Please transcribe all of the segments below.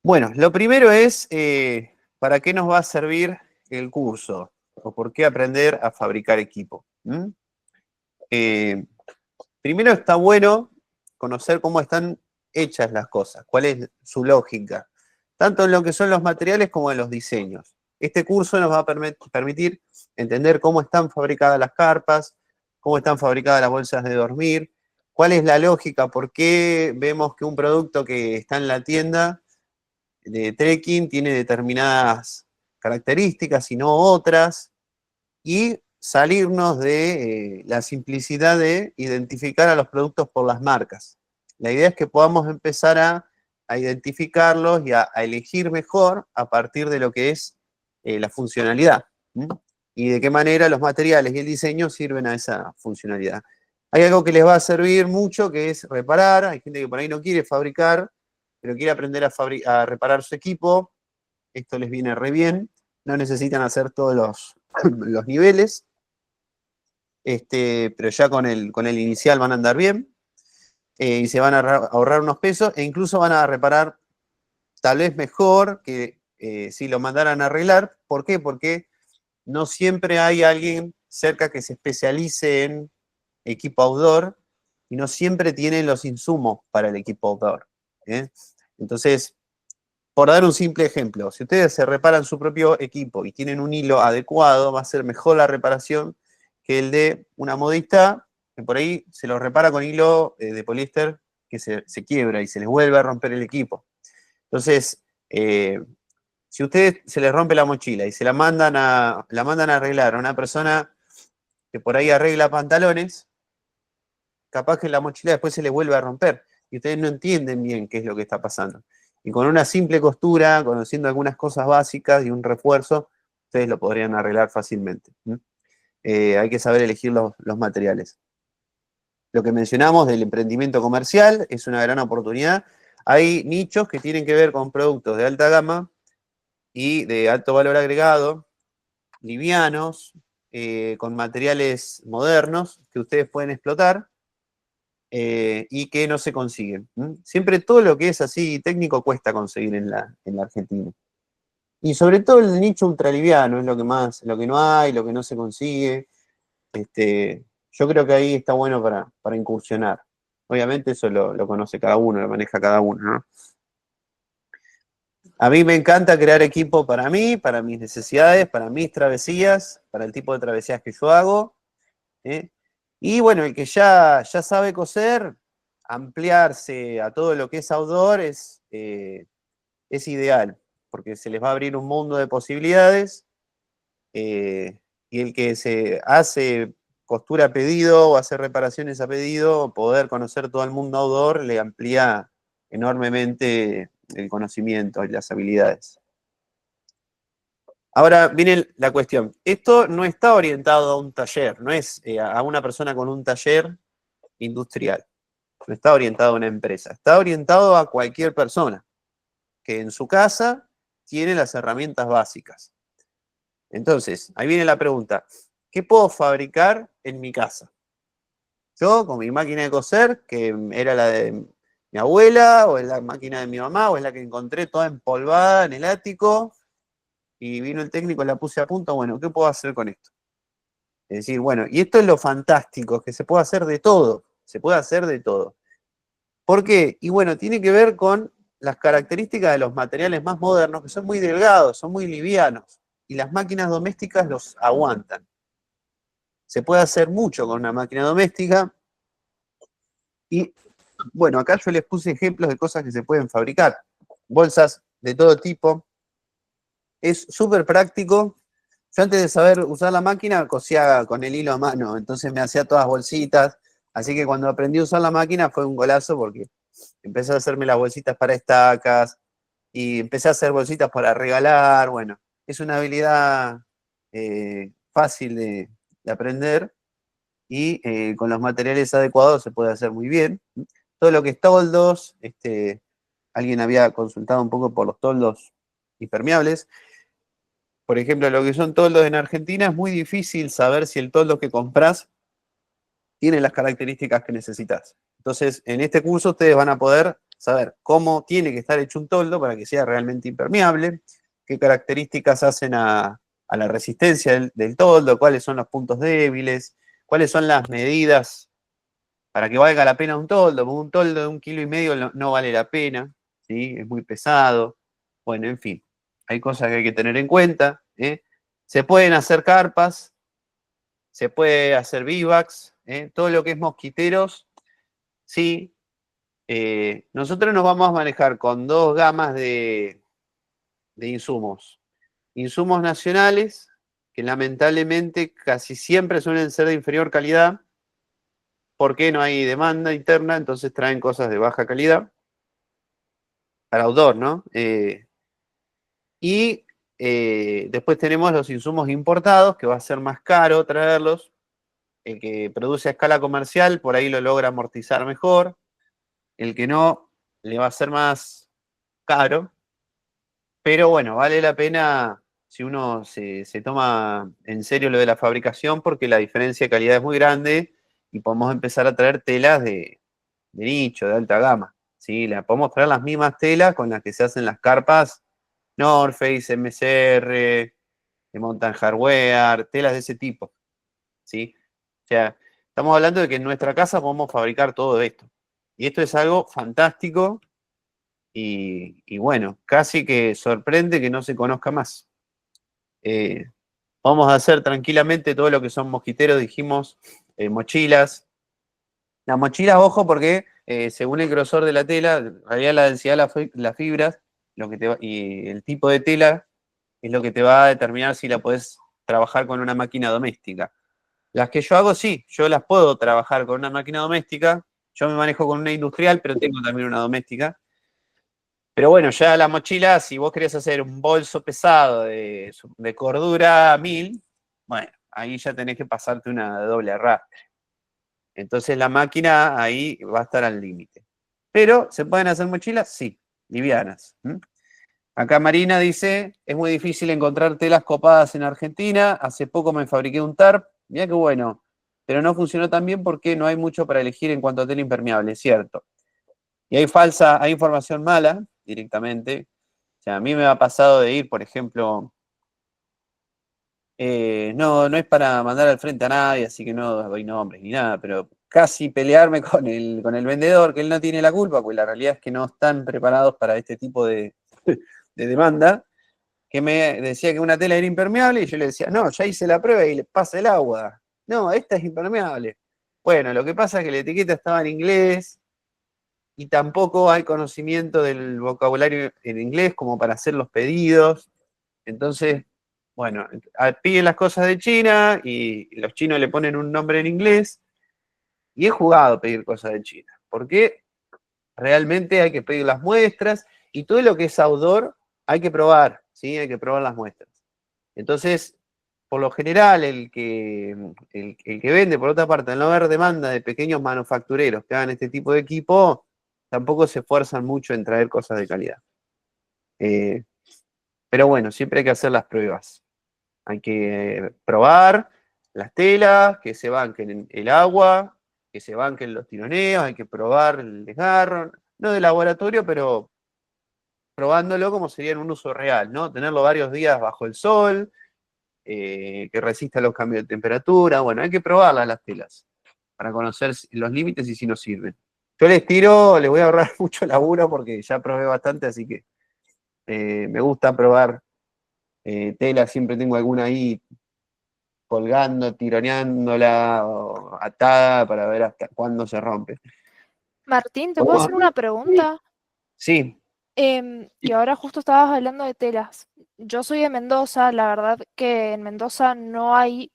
Bueno, lo primero es, ¿para qué nos va a servir el curso? ¿O por qué aprender a fabricar equipo? Primero está bueno conocer cómo están hechas las cosas, cuál es su lógica, tanto en lo que son los materiales como en los diseños. Este curso nos va a permitir entender cómo están fabricadas las carpas, cómo están fabricadas las bolsas de dormir, cuál es la lógica, por qué vemos que un producto que está en la tienda de trekking tiene determinadas características y no otras, y salirnos de la simplicidad de identificar a los productos por las marcas. La idea es que podamos empezar a identificarlos y a elegir mejor a partir de lo que es la funcionalidad. Y de qué manera los materiales y el diseño sirven a esa funcionalidad. Hay algo que les va a servir mucho, que es reparar. Hay gente que por ahí no quiere fabricar, pero quiere aprender a reparar su equipo. Esto les viene re bien. No necesitan hacer todos los niveles, pero ya con el inicial van a andar bien, y se van a ahorrar unos pesos, e incluso van a reparar tal vez mejor que si lo mandaran a arreglar. ¿Por qué? Porque no siempre hay alguien cerca que se especialice en equipo outdoor, y no siempre tienen los insumos para el equipo outdoor. Entonces, por dar un simple ejemplo, si ustedes se reparan su propio equipo y tienen un hilo adecuado, va a ser mejor la reparación que el de una modista que por ahí se lo repara con hilo de poliéster que se quiebra y se les vuelve a romper el equipo. Entonces, si a ustedes se les rompe la mochila y la mandan a arreglar a una persona que por ahí arregla pantalones, capaz que la mochila después se les vuelve a romper y ustedes no entienden bien qué es lo que está pasando. Y con una simple costura, conociendo algunas cosas básicas y un refuerzo, ustedes lo podrían arreglar fácilmente. Hay que saber elegir los materiales. Lo que mencionamos del emprendimiento comercial es una gran oportunidad. Hay nichos que tienen que ver con productos de alta gama y de alto valor agregado, livianos, con materiales modernos que ustedes pueden explotar, y que no se consiguen. Siempre todo lo que es así técnico cuesta conseguir en la Argentina. Y sobre todo el nicho ultraliviano es lo que más, lo que no hay, lo que no se consigue. Yo creo que ahí está bueno para incursionar. Obviamente eso lo conoce cada uno, lo maneja cada uno, ¿no? A mí me encanta crear equipo para mí, para mis necesidades, para mis travesías, para el tipo de travesías que yo hago. ¿eh? Y bueno, el que ya sabe coser, ampliarse a todo lo que es outdoor es ideal, porque se les va a abrir un mundo de posibilidades, y el que se hace costura a pedido o hace reparaciones a pedido, poder conocer todo el mundo outdoor le amplía enormemente el conocimiento y las habilidades. Ahora viene la cuestión. Esto no está orientado a un taller, no es a una persona con un taller industrial, no está orientado a una empresa, está orientado a cualquier persona que en su casa tiene las herramientas básicas. Entonces, ahí viene la pregunta, ¿qué puedo fabricar en mi casa? Yo, con mi máquina de coser, que era la de mi abuela, o es la máquina de mi mamá, o es la que encontré toda empolvada en el ático, y vino el técnico, la puse a punto, bueno, ¿qué puedo hacer con esto? Es decir, bueno, y esto es lo fantástico, que se puede hacer de todo, se puede hacer de todo. ¿Por qué? Y bueno, tiene que ver con las características de los materiales más modernos, que son muy delgados, son muy livianos, y las máquinas domésticas los aguantan. Se puede hacer mucho con una máquina doméstica, y bueno, acá yo les puse ejemplos de cosas que se pueden fabricar. Bolsas de todo tipo. Es súper práctico. Yo antes de saber usar la máquina, cosía con el hilo a mano, entonces me hacía todas bolsitas. Así que cuando aprendí a usar la máquina fue un golazo porque empecé a hacerme las bolsitas para estacas y empecé a hacer bolsitas para regalar. Bueno, es una habilidad fácil de aprender y con los materiales adecuados se puede hacer muy bien. Todo lo que es toldos, alguien había consultado un poco por los toldos impermeables. Por ejemplo, lo que son toldos en Argentina es muy difícil saber si el toldo que compras tiene las características que necesitas. Entonces, en este curso ustedes van a poder saber cómo tiene que estar hecho un toldo para que sea realmente impermeable, qué características hacen a la resistencia del toldo, cuáles son los puntos débiles, cuáles son las medidas para que valga la pena un toldo, porque un toldo de 1,5 kilos no vale la pena, ¿sí? Es muy pesado. Bueno, en fin, hay cosas que hay que tener en cuenta, ¿eh? Se pueden hacer carpas, se puede hacer bivacs, ¿eh? Todo lo que es mosquiteros, sí. Nosotros nos vamos a manejar con dos gamas de insumos. Insumos nacionales, que lamentablemente casi siempre suelen ser de inferior calidad, porque no hay demanda interna, entonces traen cosas de baja calidad para outdoor, ¿no? Y después tenemos los insumos importados, que va a ser más caro traerlos. El que produce a escala comercial, por ahí lo logra amortizar mejor. El que no, le va a ser más caro. Pero bueno, vale la pena si uno se toma en serio lo de la fabricación, porque la diferencia de calidad es muy grande y podemos empezar a traer telas de nicho, de alta gama. ¿Sí? Podemos traer las mismas telas con las que se hacen las carpas North Face, MCR, de Mountain Hardwear, telas de ese tipo. ¿Sí? O sea, estamos hablando de que en nuestra casa podemos fabricar todo esto. Y esto es algo fantástico y bueno, casi que sorprende que no se conozca más. Vamos a hacer tranquilamente todo lo que son mosquiteros, dijimos, mochilas. Las mochilas, ojo, porque según el grosor de la tela, en realidad la densidad de las fibras y el tipo de tela es lo que te va a determinar si la podés trabajar con una máquina doméstica. Las que yo hago, sí, yo las puedo trabajar con una máquina doméstica. Yo me manejo con una industrial, pero tengo también una doméstica. Pero bueno, ya la mochila, si vos querés hacer un bolso pesado de cordura 1000, bueno, ahí ya tenés que pasarte una doble arrastre. Entonces la máquina ahí va a estar al límite. Pero, ¿se pueden hacer mochilas? Sí, livianas. Acá Marina dice, es muy difícil encontrar telas copadas en Argentina. Hace poco me fabriqué un TARP. Mirá qué bueno. Pero no funcionó tan bien porque no hay mucho para elegir en cuanto a tela impermeable, es cierto. Y hay información mala directamente. O sea, a mí me ha pasado de ir, por ejemplo, no es para mandar al frente a nadie, así que no doy nombres ni nada, pero casi pelearme con el vendedor, que él no tiene la culpa, porque la realidad es que no están preparados para este tipo de demanda, que me decía que una tela era impermeable y yo le decía, no, ya hice la prueba y le pasa el agua. No, esta es impermeable. Bueno, lo que pasa es que la etiqueta estaba en inglés y tampoco hay conocimiento del vocabulario en inglés como para hacer los pedidos. Entonces, bueno, piden las cosas de China y los chinos le ponen un nombre en inglés y es jugado pedir cosas de China, porque realmente hay que pedir las muestras y todo lo que es outdoor hay que probar, ¿sí? Hay que probar las muestras. Entonces, por lo general, el que vende, por otra parte, al no haber demanda de pequeños manufactureros que hagan este tipo de equipo, tampoco se esfuerzan mucho en traer cosas de calidad. Eh, pero bueno, siempre hay que hacer las pruebas. Hay que probar las telas, que se banquen el agua, que se banquen los tironeos, hay que probar el desgarro, no de laboratorio, pero probándolo como sería en un uso real, ¿no? Tenerlo varios días bajo el sol, que resista los cambios de temperatura. Bueno, hay que probarlas las telas para conocer los límites y si nos sirven. Yo les voy a ahorrar mucho laburo porque ya probé bastante, así que me gusta probar telas, siempre tengo alguna ahí colgando, tironeándola o atada para ver hasta cuándo se rompe. Martín, ¿te puedo ¿Cómo? hacer una pregunta? Sí, Que ahora justo estabas hablando de telas. Yo soy de Mendoza, la verdad que en Mendoza no hay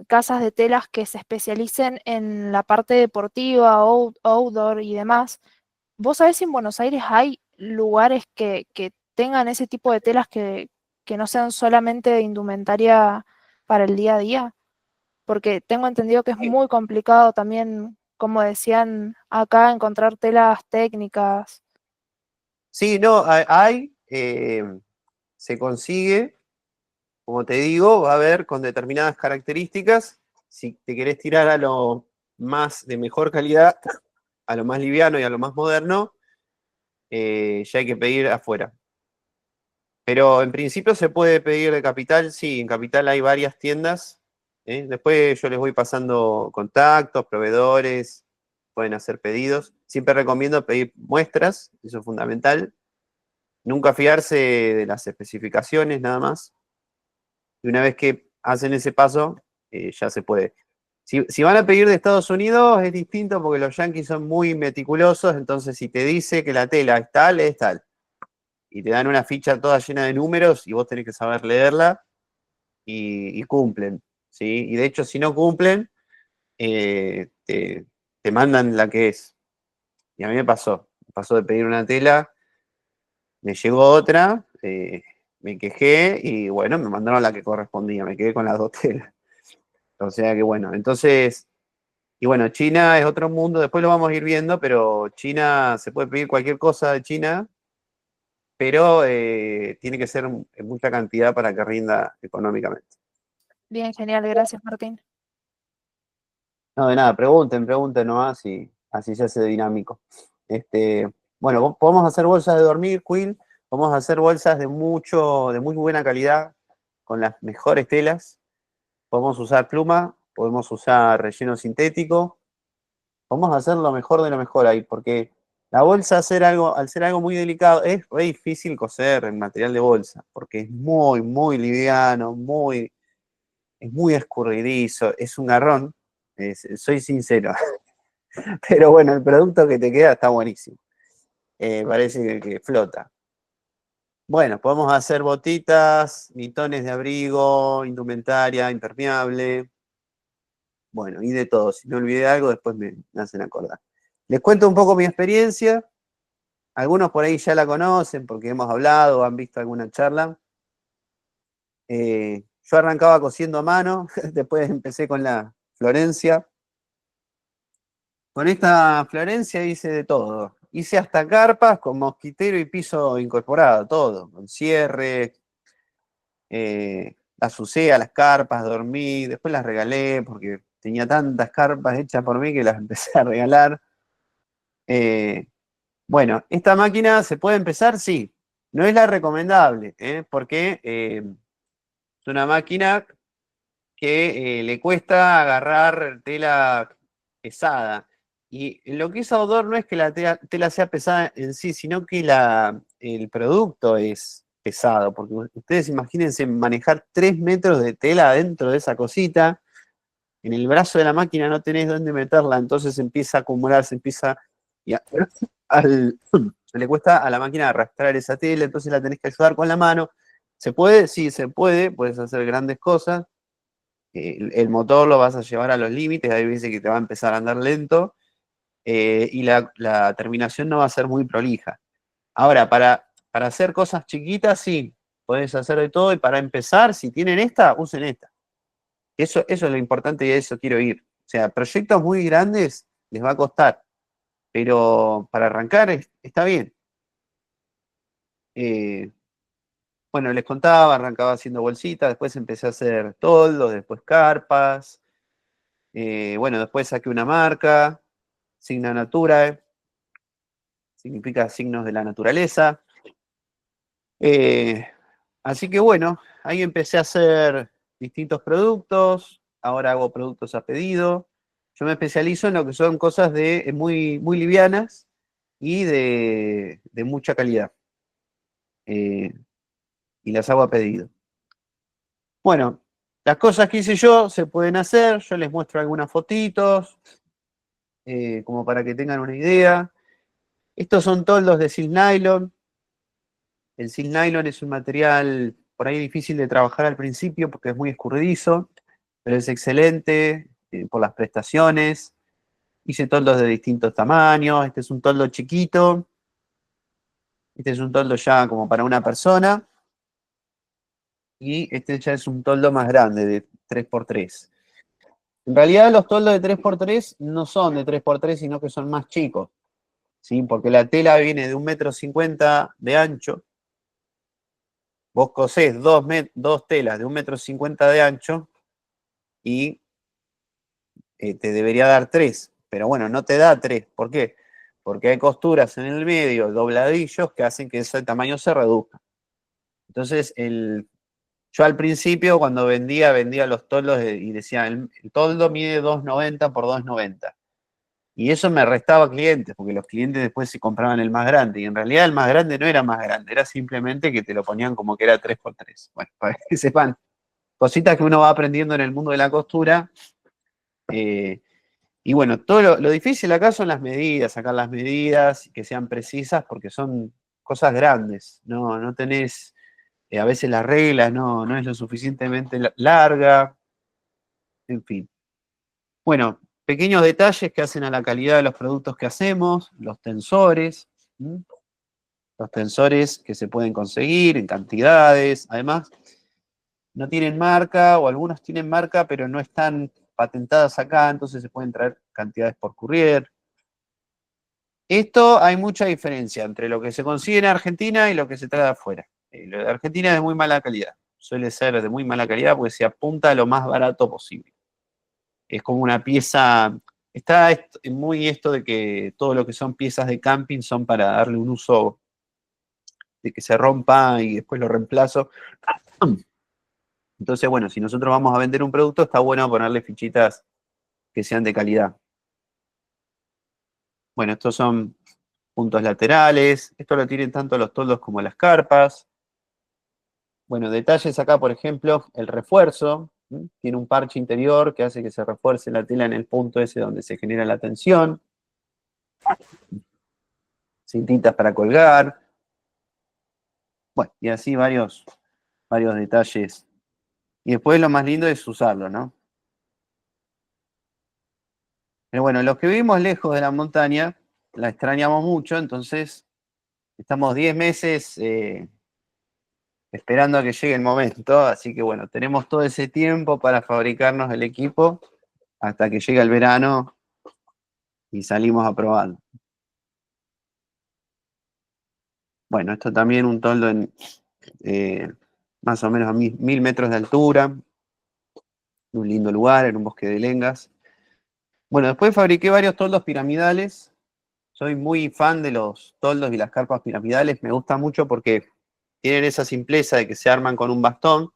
casas de telas que se especialicen en la parte deportiva, outdoor y demás. ¿Vos sabés si en Buenos Aires hay lugares que tengan ese tipo de telas que no sean solamente de indumentaria para el día a día? Porque tengo entendido que es muy complicado también, como decían acá, encontrar telas técnicas. sí, no, se consigue, como te digo, va a haber con determinadas características. Si te querés tirar a lo más de mejor calidad, a lo más liviano y a lo más moderno, ya hay que pedir afuera. Pero en principio se puede pedir de Capital, sí, en Capital hay varias tiendas. Después yo les voy pasando contactos, proveedores, pueden hacer pedidos. Siempre recomiendo pedir muestras, eso es fundamental. Nunca fiarse de las especificaciones nada más. Y una vez que hacen ese paso, ya se puede. Si van a pedir de Estados Unidos es distinto porque los yanquis son muy meticulosos, entonces si te dice que la tela es tal. Y te dan una ficha toda llena de números y vos tenés que saber leerla y cumplen, ¿sí? Y de hecho, si no cumplen, te mandan la que es. Y a mí me pasó de pedir una tela, me llegó otra, me quejé y bueno, me mandaron la que correspondía, me quedé con las dos telas. O sea que bueno, entonces, y bueno, China es otro mundo, después lo vamos a ir viendo, pero China, se puede pedir cualquier cosa de China, pero tiene que ser en mucha cantidad para que rinda económicamente. Bien, genial, gracias, Martín. No, de nada, pregunten nomás y así se hace dinámico. Bueno, podemos hacer bolsas de dormir, Quill, podemos hacer bolsas de muy buena calidad, con las mejores telas. Podemos usar pluma, podemos usar relleno sintético, podemos hacer lo mejor de lo mejor ahí, porque la bolsa, al ser algo muy delicado, es re difícil coser el material de bolsa, porque es muy, muy liviano, es muy escurridizo, es un garrón, soy sincero. Pero bueno, el producto que te queda está buenísimo. Parece que flota. Bueno, podemos hacer botitas, mitones de abrigo, indumentaria, impermeable. Bueno, y de todo. Si me olvidé algo, después me hacen acordar. Les cuento un poco mi experiencia. Algunos por ahí ya la conocen porque hemos hablado o han visto alguna charla. Yo arrancaba cosiendo a mano, después empecé con la Florencia. Con esta Florencia hice de todo. Hice hasta carpas con mosquitero y piso incorporado, todo. Con cierre, las usé a las carpas, dormí, después las regalé porque tenía tantas carpas hechas por mí que las empecé a regalar. Eh, bueno, esta máquina se puede empezar, sí. No es la recomendable, porque es una máquina que le cuesta agarrar tela pesada. Y lo que es outdoor no es que la tela sea pesada en sí, sino que el producto es pesado, porque ustedes imagínense manejar 3 metros de tela dentro de esa cosita, en el brazo de la máquina no tenés dónde meterla, entonces empieza a acumularse, y le cuesta a la máquina arrastrar esa tela, entonces la tenés que ayudar con la mano. ¿Se puede? Sí, se puede, puedes hacer grandes cosas. El motor lo vas a llevar a los límites, hay veces que te va a empezar a andar lento, y la terminación no va a ser muy prolija. Ahora, para hacer cosas chiquitas, sí, podés hacer de todo, y para empezar, si tienen esta, usen esta. Eso es lo importante y a eso quiero ir. O sea, proyectos muy grandes les va a costar, pero para arrancar está bien. Eh, bueno, les contaba, arrancaba haciendo bolsitas, después empecé a hacer toldos, después carpas. Bueno, después saqué una marca, Signa Natura, significa signos de la naturaleza. Eh, Así que bueno, ahí empecé a hacer distintos productos, ahora hago productos a pedido. Yo me especializo en lo que son cosas muy, muy livianas y de mucha calidad. eh, y las hago a pedido. Bueno, las cosas que hice yo se pueden hacer, yo les muestro algunas fotitos, como para que tengan una idea. Estos son toldos de silk nylon. El silk nylon es un material por ahí difícil de trabajar al principio porque es muy escurridizo, pero es excelente por las prestaciones. Hice toldos de distintos tamaños. Este es un toldo chiquito. Este es un toldo ya como para una persona. Y este ya es un toldo más grande, de 3x3. En realidad los toldos de 3x3 no son de 3x3, sino que son más chicos, ¿sí? Porque la tela viene de 1,50 m de ancho. Vos cosés dos telas de 1,50 m de ancho y te debería dar 3. Pero bueno, no te da 3. ¿Por qué? porque hay costuras en el medio, dobladillos, que hacen que ese tamaño se reduzca. Entonces, yo al principio, cuando vendía los toldos y decía, el toldo mide 2,90 por 2,90. Y eso me restaba clientes, porque los clientes después se compraban el más grande. Y en realidad el más grande no era más grande, era simplemente que te lo ponían como que era 3x3. Bueno, para que sepan, cositas que uno va aprendiendo en el mundo de la costura. Y bueno, todo lo difícil acá son las medidas, sacar las medidas, que sean precisas, porque son cosas grandes. No tenés, a veces la regla no es lo suficientemente larga, en fin. Bueno, pequeños detalles que hacen a la calidad de los productos que hacemos, los tensores, ¿m? Los tensores que se pueden conseguir en cantidades, además no tienen marca o algunos tienen marca pero no están patentadas acá, entonces se pueden traer cantidades por courier. Esto hay mucha diferencia entre lo que se consigue en Argentina y lo que se trae de afuera. Lo de Argentina es de muy mala calidad, suele ser de muy mala calidad porque se apunta a lo más barato posible. Es como una pieza, está muy esto de que todo lo que son piezas de camping son para darle un uso de que se rompa y después lo reemplazo. Entonces, bueno, si nosotros vamos a vender un producto, está bueno ponerle fichitas que sean de calidad. Bueno, estos son puntos laterales, esto lo tienen tanto los toldos como las carpas. Bueno, detalles acá, por ejemplo, el refuerzo. Tiene un parche interior que hace que se refuerce la tela en el punto ese donde se genera la tensión. Cintitas para colgar. Bueno, y así varios detalles. Y después lo más lindo es usarlo, ¿no? Pero bueno, los que vivimos lejos de la montaña, la extrañamos mucho, entonces estamos 10 meses esperando a que llegue el momento, así que bueno, tenemos todo ese tiempo para fabricarnos el equipo hasta que llegue el verano y salimos a probarlo. Bueno, esto también un toldo en más o menos a 1.000 metros de altura, en un lindo lugar, en un bosque de lengas. Bueno, después fabriqué varios toldos piramidales. Soy muy fan de los toldos y las carpas piramidales. Me gusta mucho porque tienen esa simpleza de que se arman con un bastón.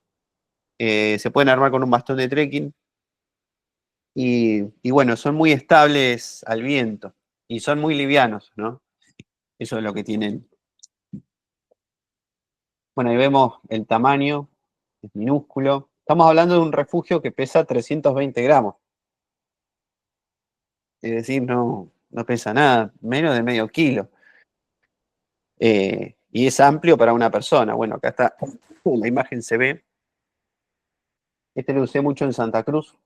Se pueden armar con un bastón de trekking. Y bueno, son muy estables al viento. Y son muy livianos, ¿no? Eso es lo que tienen. Bueno, ahí vemos el tamaño. Es minúsculo. Estamos hablando de un refugio que pesa 320 gramos. Es decir, no pesa nada, menos de medio kilo. Y es amplio para una persona. Bueno, acá está, la imagen se ve. Este lo usé mucho en Santa Cruz.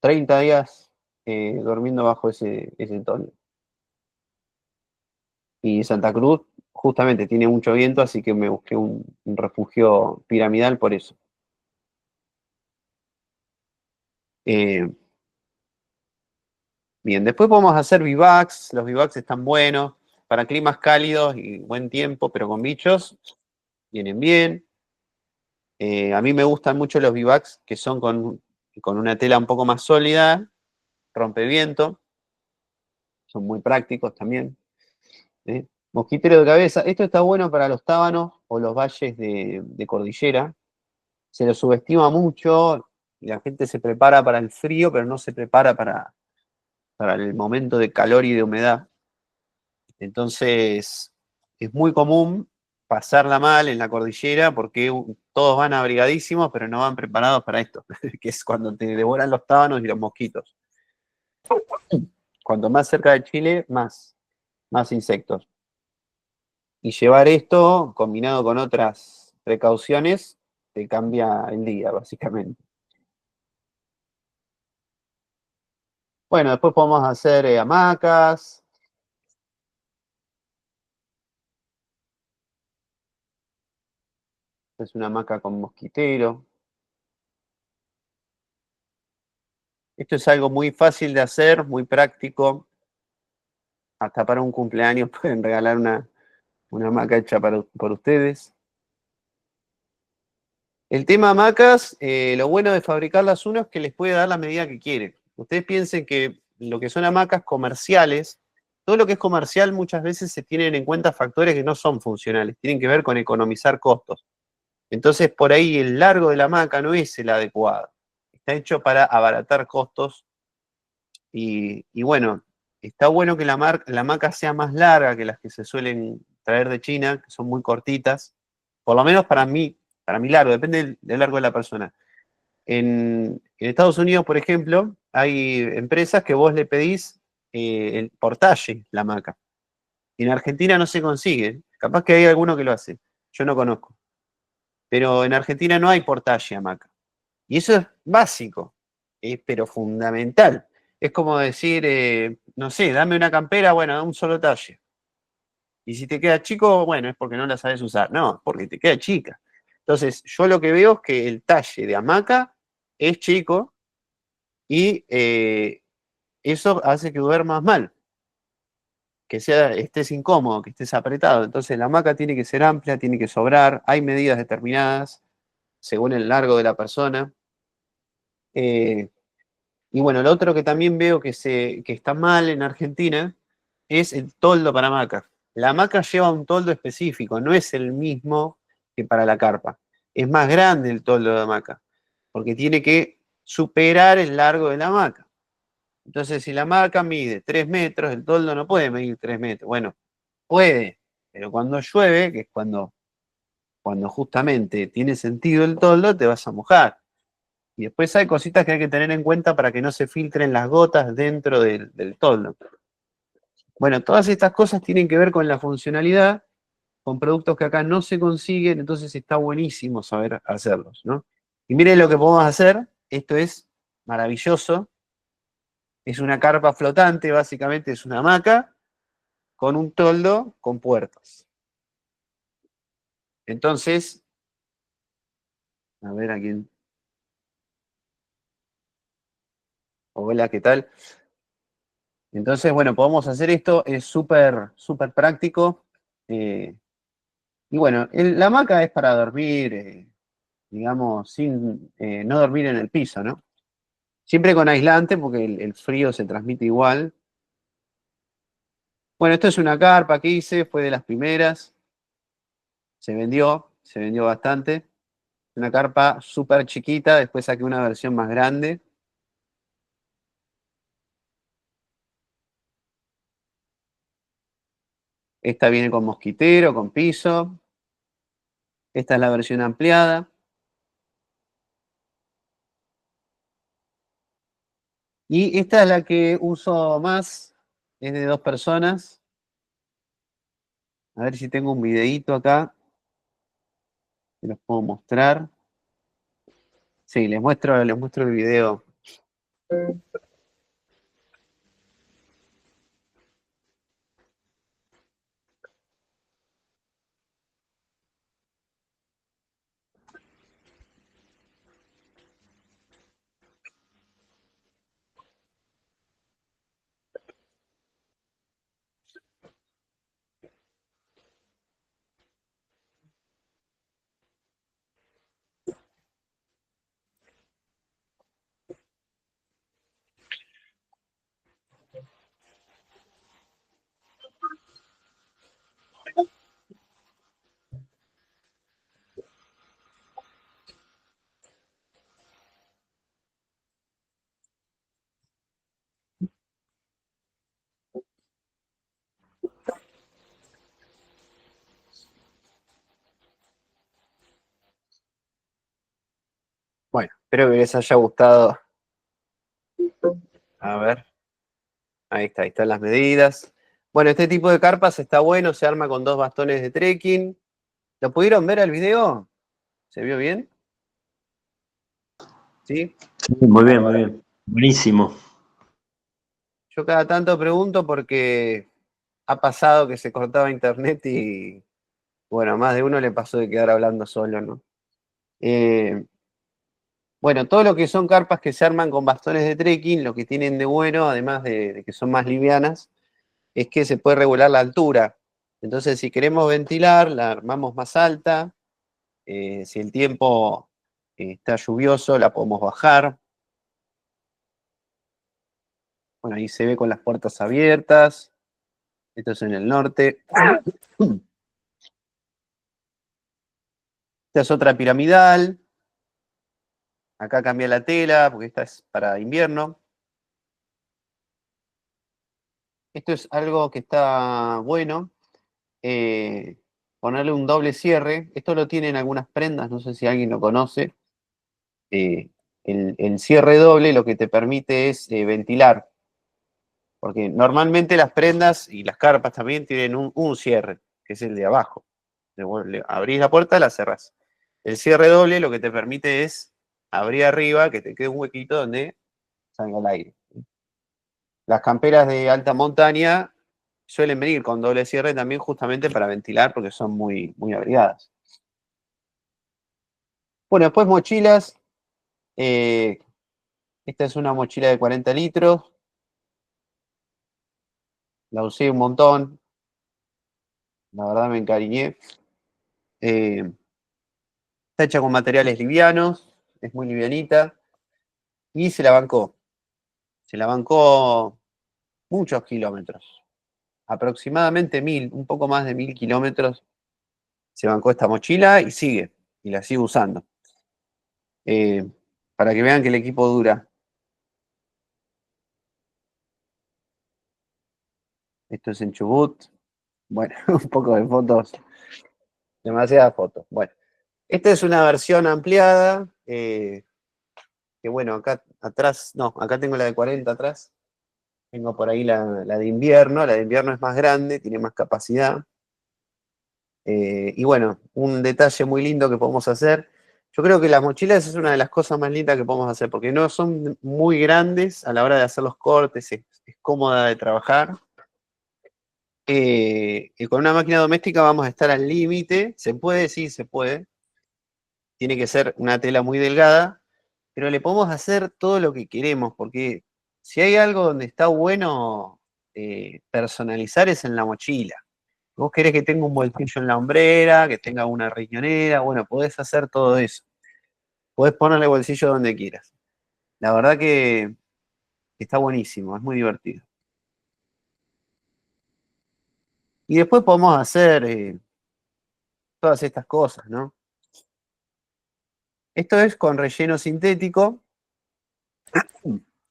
30 días durmiendo bajo ese toldo. Y Santa Cruz justamente tiene mucho viento, así que me busqué un refugio piramidal por eso. Eh, Bien, después podemos hacer bivacs. Los bivacs están buenos para climas cálidos y buen tiempo, pero con bichos vienen bien. A mí me gustan mucho los bivacs que son con una tela un poco más sólida, rompeviento. Son muy prácticos también. Mosquitero de cabeza. Esto está bueno para los tábanos o los valles de cordillera. Se lo subestima mucho. Y la gente se prepara para el frío, pero no se prepara para el momento de calor y de humedad. Entonces, es muy común pasarla mal en la cordillera porque todos van abrigadísimos, pero no van preparados para esto, que es cuando te devoran los tábanos y los mosquitos. Cuanto más cerca de Chile, más insectos. Y llevar esto, combinado con otras precauciones, te cambia el día, básicamente. Bueno, después podemos hacer hamacas. Es una hamaca con mosquitero. Esto es algo muy fácil de hacer, muy práctico. Hasta para un cumpleaños pueden regalar una hamaca hecha por ustedes. El tema hamacas, lo bueno de fabricarlas uno es que les puede dar la medida que quieren. Ustedes piensen que lo que son hamacas comerciales todo lo que es comercial muchas veces se tienen en cuenta factores que no son funcionales, tienen que ver con economizar costos. Entonces, por ahí el largo de la hamaca no es el adecuado. Está hecho para abaratar costos y bueno, está bueno que la hamaca sea más larga que las que se suelen traer de China, que son muy cortitas. Por lo menos para mí largo, depende del largo de la persona. En Estados Unidos, por ejemplo, hay empresas que vos le pedís por talle la hamaca. Y en Argentina no se consigue. Capaz que hay alguno que lo hace. Yo no conozco. Pero en Argentina no hay por talle hamaca. Y eso es básico, pero fundamental. Es como decir, no sé, dame una campera, bueno, da un solo talle. Y si te queda chico, bueno, es porque no la sabes usar. No, porque te queda chica. Entonces, yo lo que veo es que el talle de hamaca es chico y eso hace que duermas mal, que estés incómodo, que estés apretado. Entonces, la hamaca tiene que ser amplia, tiene que sobrar. Hay medidas determinadas según el largo de la persona. Eh, Y bueno, lo otro que también veo que está mal en Argentina es el toldo para hamaca. La hamaca lleva un toldo específico, no es el mismo que para la carpa. Es más grande el toldo de hamaca, porque tiene que superar el largo de la hamaca. Entonces, si la hamaca mide 3 metros, el toldo no puede medir 3 metros. Bueno, puede, pero cuando llueve, que es cuando justamente tiene sentido el toldo, te vas a mojar. Y después hay cositas que hay que tener en cuenta para que no se filtren las gotas dentro del toldo. Bueno, todas estas cosas tienen que ver con la funcionalidad, con productos que acá no se consiguen, entonces está buenísimo saber hacerlos, ¿no? Y miren lo que podemos hacer, esto es maravilloso, es una carpa flotante, básicamente es una hamaca con un toldo con puertas. Entonces, a ver a quién. Hola, ¿qué tal? Entonces, bueno, podemos hacer esto, es súper, súper práctico. Y bueno, la hamaca es para dormir, digamos, sin no dormir en el piso, ¿no? Siempre con aislante porque el frío se transmite igual. Bueno, esto es una carpa que hice, fue de las primeras, se vendió bastante. Una carpa súper chiquita, después saqué una versión más grande. Esta viene con mosquitero, con piso. Esta es la versión ampliada. Y esta es la que uso más, es de 2 personas. A ver si tengo un videíto acá que los puedo mostrar. Sí, les muestro el video. Bueno, espero que les haya gustado. A ver, ahí están las medidas. Bueno, este tipo de carpas está bueno, se arma con 2 bastones de trekking. ¿Lo pudieron ver al video? ¿Se vio bien? ¿Sí? Sí, muy bien, muy Bárbaro. bien. Buenísimo. Yo cada tanto pregunto porque ha pasado que se cortaba internet y, bueno, a más de uno le pasó de quedar hablando solo, ¿no? Eh, bueno, todo lo que son carpas que se arman con bastones de trekking, lo que tienen de bueno, además de que son más livianas, es que se puede regular la altura. Entonces, si queremos ventilar, la armamos más alta. Si el tiempo está lluvioso, la podemos bajar. Bueno, ahí se ve con las puertas abiertas. Esto es en el norte. Esta es otra piramidal. Acá cambia la tela, porque esta es para invierno. Esto es algo que está bueno. Ponerle un doble cierre. Esto lo tienen algunas prendas, no sé si alguien lo conoce. El cierre doble lo que te permite es ventilar. Porque normalmente las prendas y las carpas también tienen un cierre, que es el de abajo. Abrís la puerta, la cerrás. El cierre doble lo que te permite es abrir arriba, que te quede un huequito donde salga el aire. Las camperas de alta montaña suelen venir con doble cierre también justamente para ventilar porque son muy, muy abrigadas. Bueno, después mochilas. Esta es una mochila de 40 litros. La usé un montón. La verdad me encariñé. Está hecha con materiales livianos. Es muy livianita. Y se la bancó. Se la bancó muchos kilómetros. Aproximadamente 1000, un poco más de 1000 kilómetros se bancó esta mochila y sigue. Y la sigo usando. Para que vean que el equipo dura. Esto es en Chubut. Bueno, un poco de fotos. Demasiadas fotos. Bueno, esta es una versión ampliada. Que bueno, acá atrás, no, acá tengo la de 40 atrás. Tengo por ahí la de invierno. La de invierno es más grande, tiene más capacidad. Y bueno, un detalle muy lindo que podemos hacer. Yo creo que las mochilas es una de las cosas más lindas que podemos hacer, porque no son muy grandes a la hora de hacer los cortes, es cómoda de trabajar. Y con una máquina doméstica vamos a estar al límite. Se puede, sí, se puede. Tiene que ser una tela muy delgada, pero le podemos hacer todo lo que queremos, porque si hay algo donde está bueno personalizar es en la mochila. Vos querés que tenga un bolsillo en la hombrera, que tenga una riñonera, bueno, podés hacer todo eso. Podés ponerle bolsillo donde quieras. La verdad que está buenísimo, es muy divertido. Y después podemos hacer todas estas cosas, ¿no? Esto es con relleno sintético.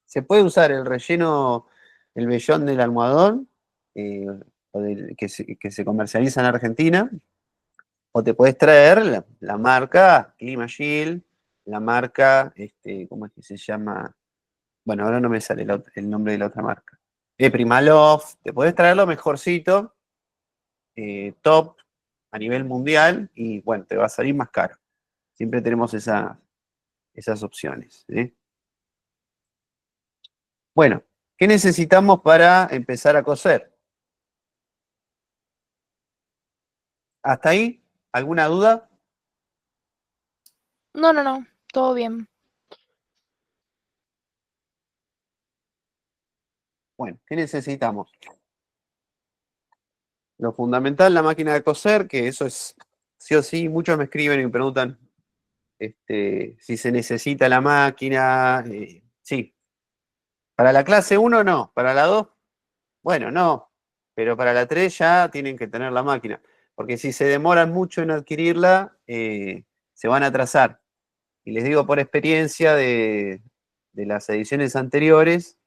Se puede usar el relleno, el vellón del almohadón, que se comercializa en Argentina, o te puedes traer la marca Climagill, la marca, ¿cómo es que se llama? Bueno, ahora no me sale el nombre de la otra marca. Primaloft, te podés traer lo mejorcito, top, a nivel mundial, y bueno, te va a salir más caro. Siempre tenemos esas opciones. Bueno, ¿qué necesitamos para empezar a coser? ¿Hasta ahí? ¿Alguna duda? No, no, no, todo bien. Bueno, ¿qué necesitamos? Lo fundamental, la máquina de coser, que eso es sí o sí. Muchos me escriben y me preguntan si se necesita la máquina. Sí. Para la clase 1 no, para la 2, bueno, no, pero para la 3 ya tienen que tener la máquina, porque si se demoran mucho en adquirirla, se van a atrasar. Y les digo por experiencia de las ediciones anteriores,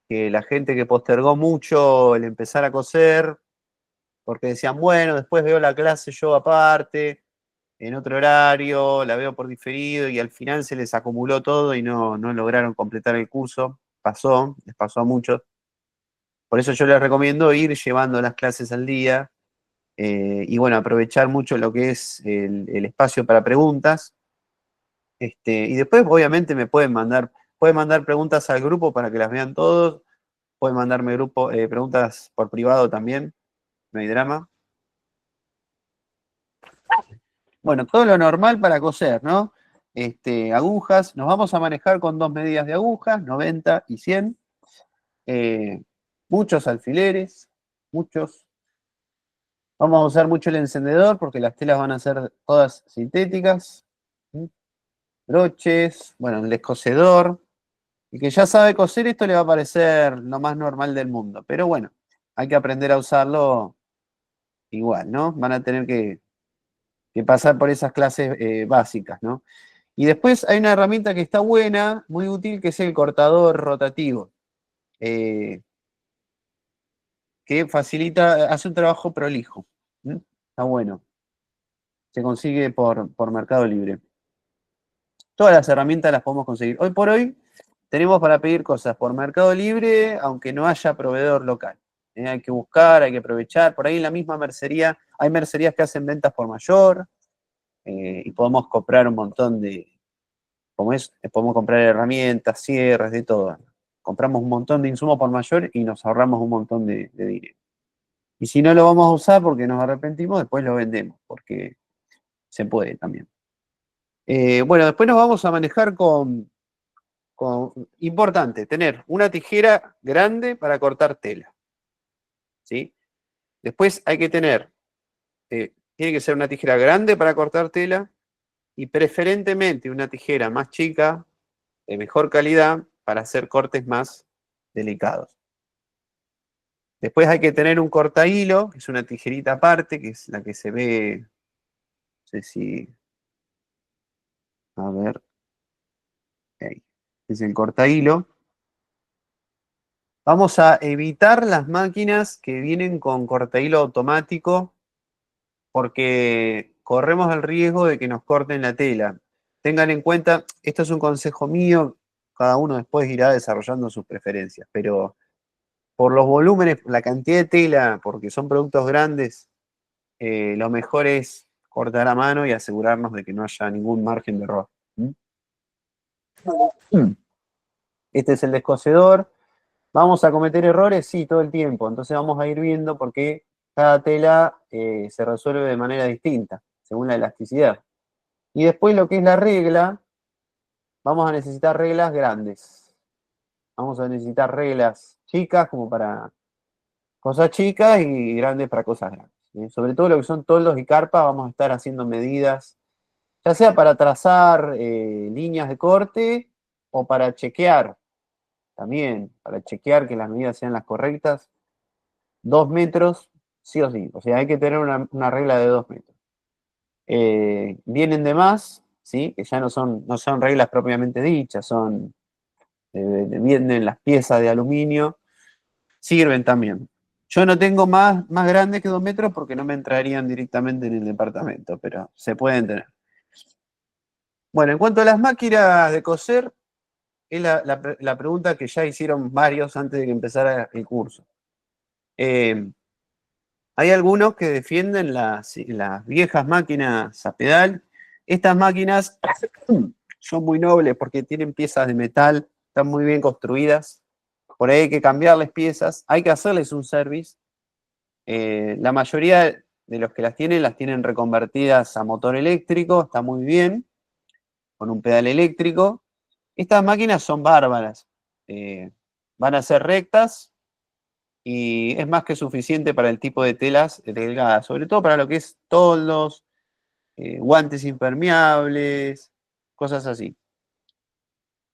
que la gente que postergó mucho el empezar a coser, porque decían, bueno, después veo la clase yo aparte, en otro horario, la veo por diferido, y al final se les acumuló todo y no lograron completar el curso. Les pasó a muchos. Por eso yo les recomiendo ir llevando las clases al día y bueno, aprovechar mucho lo que es el espacio para preguntas. Y después, obviamente, pueden mandar preguntas al grupo para que las vean todos. Pueden mandarme preguntas por privado también, no hay drama. Bueno, todo lo normal para coser, ¿no? Agujas, nos vamos a manejar con dos medidas de agujas, 90 y 100. Muchos alfileres, muchos. Vamos a usar mucho el encendedor porque las telas van a ser todas sintéticas. Broches, bueno, el descosedor. El que ya sabe coser esto le va a parecer lo más normal del mundo. Pero bueno, hay que aprender a usarlo igual, ¿no? Van a tener que pasar por esas clases básicas, ¿no? Y después hay una herramienta que está buena, muy útil, que es el cortador rotativo, que facilita, hace un trabajo prolijo. Está bueno. Se consigue por Mercado Libre. Todas las herramientas las podemos conseguir. Hoy por hoy tenemos para pedir cosas por Mercado Libre, aunque no haya proveedor local. Hay que buscar, hay que aprovechar. Por ahí en la misma mercería, hay mercerías que hacen ventas por mayor, y podemos comprar un montón de, podemos comprar herramientas, cierres, de todo. Compramos un montón de insumos por mayor y nos ahorramos un montón de dinero. Y si no lo vamos a usar porque nos arrepentimos, después lo vendemos, porque se puede también. Bueno, después nos vamos a manejar importante, tener una tijera grande para cortar tela, ¿sí? Después hay que tener, tiene que ser una tijera grande para cortar tela y preferentemente una tijera más chica, de mejor calidad, para hacer cortes más delicados. Después hay que tener un cortahilo, que es una tijerita aparte, que es la que se ve, no sé si, a ver, ahí, es el cortahilo. Vamos a evitar las máquinas que vienen con cortahilo automático porque corremos el riesgo de que nos corten la tela. Tengan en cuenta, esto es un consejo mío, cada uno después irá desarrollando sus preferencias, pero por los volúmenes, la cantidad de tela, porque son productos grandes, lo mejor es cortar a mano y asegurarnos de que no haya ningún margen de error. Este es el descosedor. ¿Vamos a cometer errores? Sí, todo el tiempo. Entonces vamos a ir viendo por qué cada tela se resuelve de manera distinta, según la elasticidad. Y después lo que es la regla, vamos a necesitar reglas grandes. Vamos a necesitar reglas chicas como para cosas chicas y grandes para cosas grandes. Sobre todo lo que son toldos y carpas, vamos a estar haciendo medidas, ya sea para trazar líneas de corte o para chequear, también, para chequear que las medidas sean las correctas. 2 metros, sí o sí. O sea, hay que tener una regla de 2 metros. Vienen de más, ¿sí? Que ya no son reglas propiamente dichas, vienen las piezas de aluminio, sirven también. Yo no tengo más grandes que 2 metros porque no me entrarían directamente en el departamento, pero se pueden tener. Bueno, en cuanto a las máquinas de coser, es la pregunta que ya hicieron varios antes de que empezara el curso. Hay algunos que defienden las viejas máquinas a pedal. Estas máquinas son muy nobles porque tienen piezas de metal, están muy bien construidas. Por ahí hay que cambiarles piezas, hay que hacerles un service. La mayoría de los que las tienen reconvertidas a motor eléctrico, está muy bien, con un pedal eléctrico. Estas máquinas son bárbaras. Van a ser rectas y es más que suficiente para el tipo de telas delgadas, sobre todo para lo que es toldos, guantes impermeables, cosas así.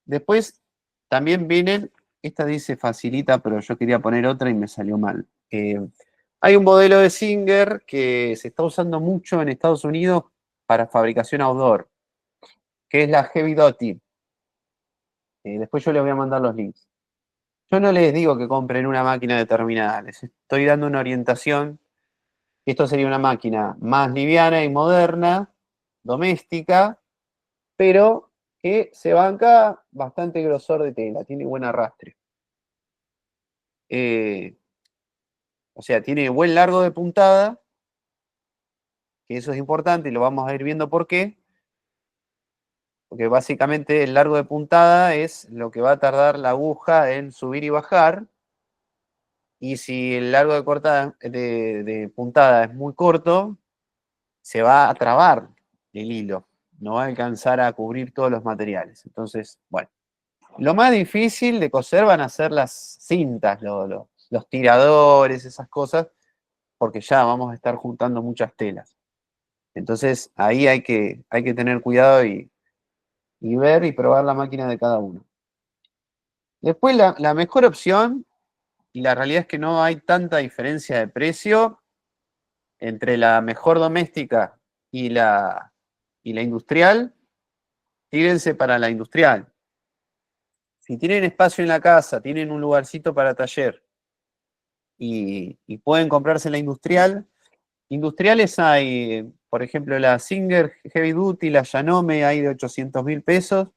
Después también vienen, esta dice facilita, pero yo quería poner otra y me salió mal. Hay un modelo de Singer que se está usando mucho en Estados Unidos para fabricación outdoor, que es la Heavy Duty. Después yo les voy a mandar los links. Yo no les digo que compren una máquina determinada, les estoy dando una orientación. Esto sería una máquina más liviana y moderna, doméstica, pero que se banca bastante grosor de tela, tiene buen arrastre. O sea, tiene buen largo de puntada, que eso es importante y lo vamos a ir viendo por qué. Porque básicamente el largo de puntada es lo que va a tardar la aguja en subir y bajar. Y si el largo de puntada es muy corto, se va a trabar el hilo. No va a alcanzar a cubrir todos los materiales. Entonces, bueno. Lo más difícil de coser van a ser las cintas, los tiradores, esas cosas, porque ya vamos a estar juntando muchas telas. Entonces, ahí hay que tener cuidado y ver y probar la máquina de cada uno. Después, la mejor opción y la realidad es que no hay tanta diferencia de precio entre la mejor doméstica y la industrial. Tírense para la industrial. Si tienen espacio en la casa, tienen un lugarcito para taller y pueden comprarse la industrial. Industriales hay, por ejemplo, la Singer Heavy Duty, la Yanome, hay de 800.000 pesos.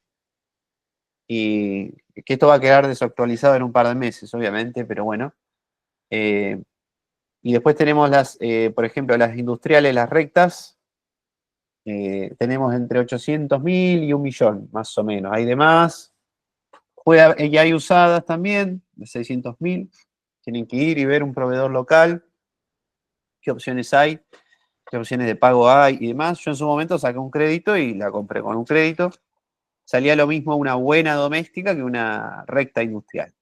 Y que esto va a quedar desactualizado en un par de meses, obviamente, pero bueno. Y después tenemos por ejemplo, las industriales, las rectas. Tenemos entre 800.000 y 1.000.000, más o menos. Hay de más. Y hay usadas también, de 600.000. Tienen que ir y ver un proveedor local, qué opciones hay, qué opciones de pago hay y demás. Yo en su momento saqué un crédito y la compré con un crédito. Salía lo mismo una buena doméstica que una recta industrial.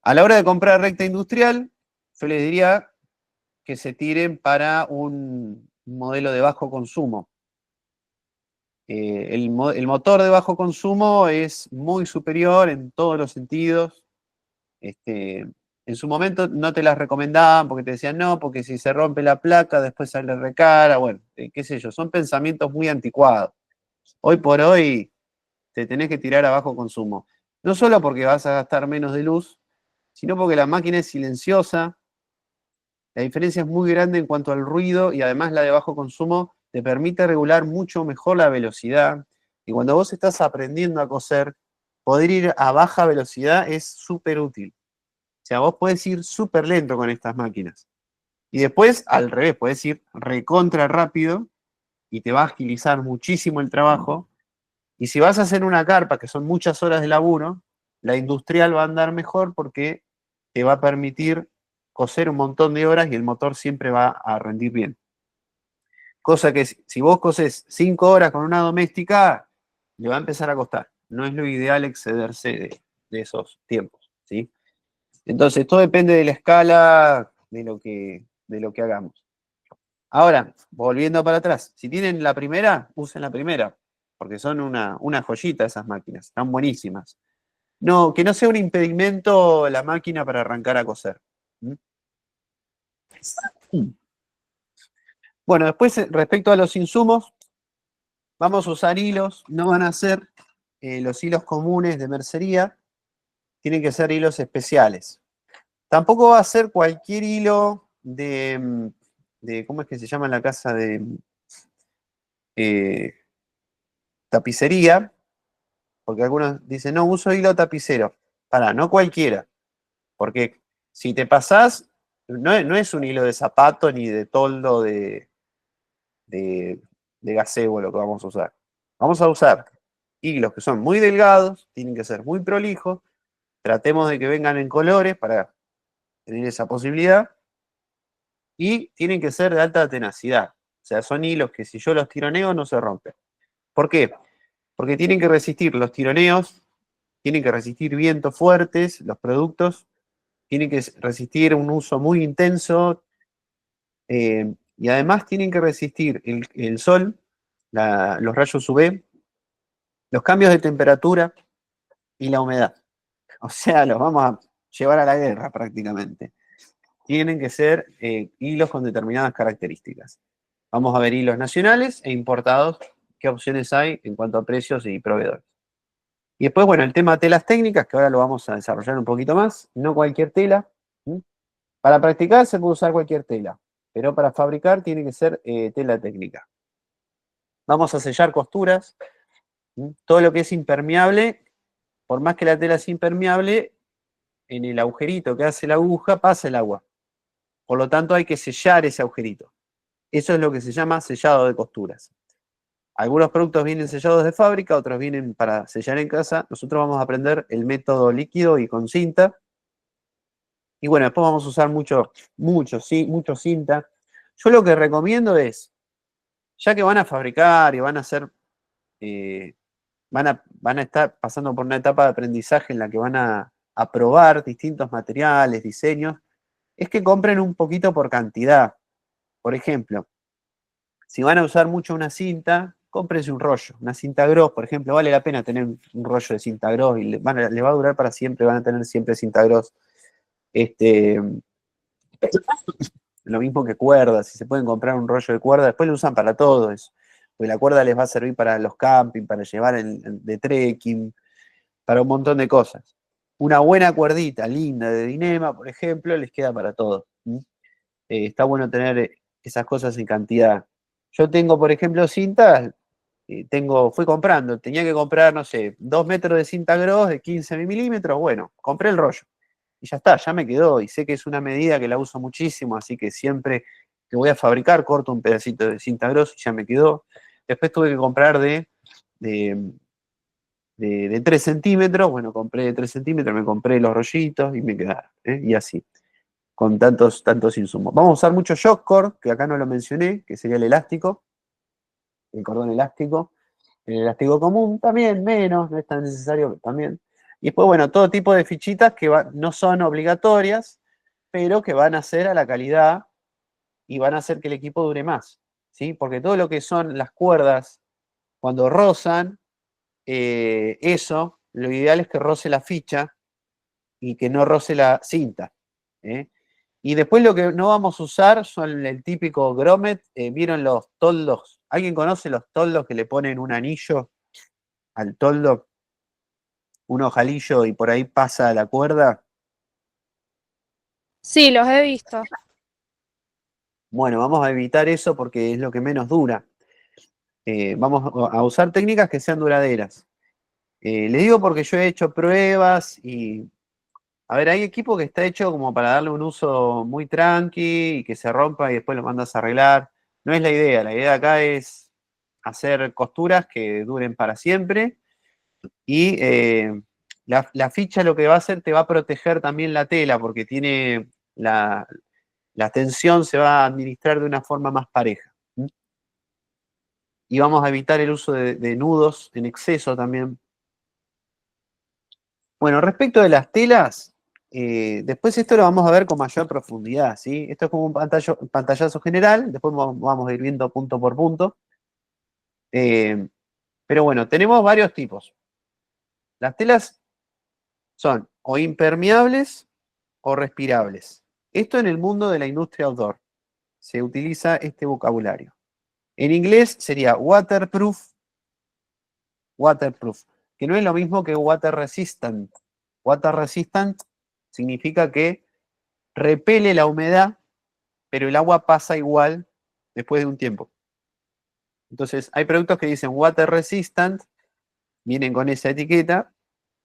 A la hora de comprar recta industrial, yo les diría que se tiren para un modelo de bajo consumo. El motor de bajo consumo es muy superior en todos los sentidos. En su momento no te las recomendaban porque te decían no, porque si se rompe la placa después sale recara, bueno, qué sé yo, son pensamientos muy anticuados. Hoy por hoy te tenés que tirar a bajo consumo. No solo porque vas a gastar menos de luz, sino porque la máquina es silenciosa. La diferencia es muy grande en cuanto al ruido y además la de bajo consumo te permite regular mucho mejor la velocidad. Y cuando vos estás aprendiendo a coser, poder ir a baja velocidad es súper útil. O sea, vos podés ir súper lento con estas máquinas. Y después, al revés, podés ir recontra rápido y te va a agilizar muchísimo el trabajo. Y si vas a hacer una carpa, que son muchas horas de laburo, la industrial va a andar mejor porque te va a permitir coser un montón de horas y el motor siempre va a rendir bien. Cosa que si vos cosés 5 horas con una doméstica, le va a empezar a costar. No es lo ideal excederse de esos tiempos, ¿sí? Entonces, todo depende de la escala de lo que hagamos. Ahora, volviendo para atrás, si tienen la primera, usen la primera, porque son una joyita esas máquinas, están buenísimas. No, que no sea un impedimento la máquina para arrancar a coser. Bueno, después respecto a los insumos, vamos a usar hilos, no van a ser los hilos comunes de mercería, tienen que ser hilos especiales. Tampoco va a ser cualquier hilo de ¿cómo es que se llama en la casa de tapicería? Porque algunos dicen, no, uso hilo tapicero. No cualquiera. Porque si te pasás, no es un hilo de zapato ni de toldo de gazebo lo que vamos a usar. Vamos a usar hilos que son muy delgados, tienen que ser muy prolijos. Tratemos de que vengan en colores para tener esa posibilidad. Y tienen que ser de alta tenacidad. O sea, son hilos que si yo los tironeo no se rompen. ¿Por qué? Porque tienen que resistir los tironeos, tienen que resistir vientos fuertes, los productos, tienen que resistir un uso muy intenso y además tienen que resistir el sol, los rayos UV, los cambios de temperatura y la humedad. O sea, los vamos a llevar a la guerra prácticamente. Tienen que ser hilos con determinadas características. Vamos a ver hilos nacionales e importados, qué opciones hay en cuanto a precios y proveedores. Y después, bueno, el tema de telas técnicas, que ahora lo vamos a desarrollar un poquito más, no cualquier tela. Para practicar se puede usar cualquier tela, pero para fabricar tiene que ser tela técnica. Vamos a sellar costuras, todo lo que es impermeable, por más que la tela sea impermeable, en el agujerito que hace la aguja pasa el agua. Por lo tanto, hay que sellar ese agujerito. Eso es lo que se llama sellado de costuras. Algunos productos vienen sellados de fábrica, otros vienen para sellar en casa. Nosotros vamos a aprender el método líquido y con cinta. Y bueno, después vamos a usar mucho cinta. Yo lo que recomiendo es, ya que van a fabricar y van a hacer, van a estar pasando por una etapa de aprendizaje en la que van a probar distintos materiales, diseños, es que compren un poquito por cantidad. Por ejemplo, si van a usar mucho una cinta, cómprense un rollo, una cinta gros, por ejemplo, vale la pena tener un rollo de cinta gros y le va a durar para siempre, van a tener siempre cinta gros. Lo mismo que cuerdas, si se pueden comprar un rollo de cuerda, después lo usan para todo eso. Porque la cuerda les va a servir para los camping, para llevar de trekking, para un montón de cosas. Una buena cuerdita linda de Dinema, por ejemplo, les queda para todo. Está bueno tener esas cosas en cantidad. Yo tengo, por ejemplo, cintas, fui comprando, tenía que comprar, no sé, 2 metros de cinta gros de 15 milímetros, bueno, compré el rollo. Y ya está, ya me quedó, y sé que es una medida que la uso muchísimo, así que siempre que voy a fabricar, corto un pedacito de cinta gros y ya me quedó. Después tuve que comprar de 3 centímetros, bueno, compré de 3 centímetros, me compré los rollitos y me quedaron, y así, con tantos insumos. Vamos a usar mucho shock cord, que acá no lo mencioné, que sería el elástico, el cordón elástico. El elástico común también, menos, no es tan necesario, pero también. Y después, bueno, todo tipo de fichitas que no son obligatorias, pero que van a hacer a la calidad y van a hacer que el equipo dure más, ¿sí? Porque todo lo que son las cuerdas, cuando rozan, eso, lo ideal es que roce la ficha y que no roce la cinta, ¿eh? Y después lo que no vamos a usar son el típico grommet. ¿Vieron los toldos? ¿Alguien conoce los toldos que le ponen un anillo al toldo? Un ojalillo y por ahí pasa la cuerda. Sí, los he visto. Bueno, vamos a evitar eso porque es lo que menos dura. Vamos a usar técnicas que sean duraderas. Les digo porque yo he hecho pruebas y, a ver, hay equipo que está hecho como para darle un uso muy tranqui y que se rompa y después lo mandas a arreglar. No es la idea. La idea acá es hacer costuras que duren para siempre y la ficha lo que va a hacer te va a proteger también la tela porque tiene la tensión se va a administrar de una forma más pareja. Y vamos a evitar el uso de nudos en exceso también. Bueno, respecto de las telas, después esto lo vamos a ver con mayor profundidad, ¿sí? Esto es como un pantallazo general, después vamos a ir viendo punto por punto. Pero bueno, tenemos varios tipos. Las telas son o impermeables o respirables. Esto en el mundo de la industria outdoor se utiliza este vocabulario. En inglés sería waterproof, que no es lo mismo que water resistant. Water resistant significa que repele la humedad, pero el agua pasa igual después de un tiempo. Entonces, hay productos que dicen water resistant, vienen con esa etiqueta,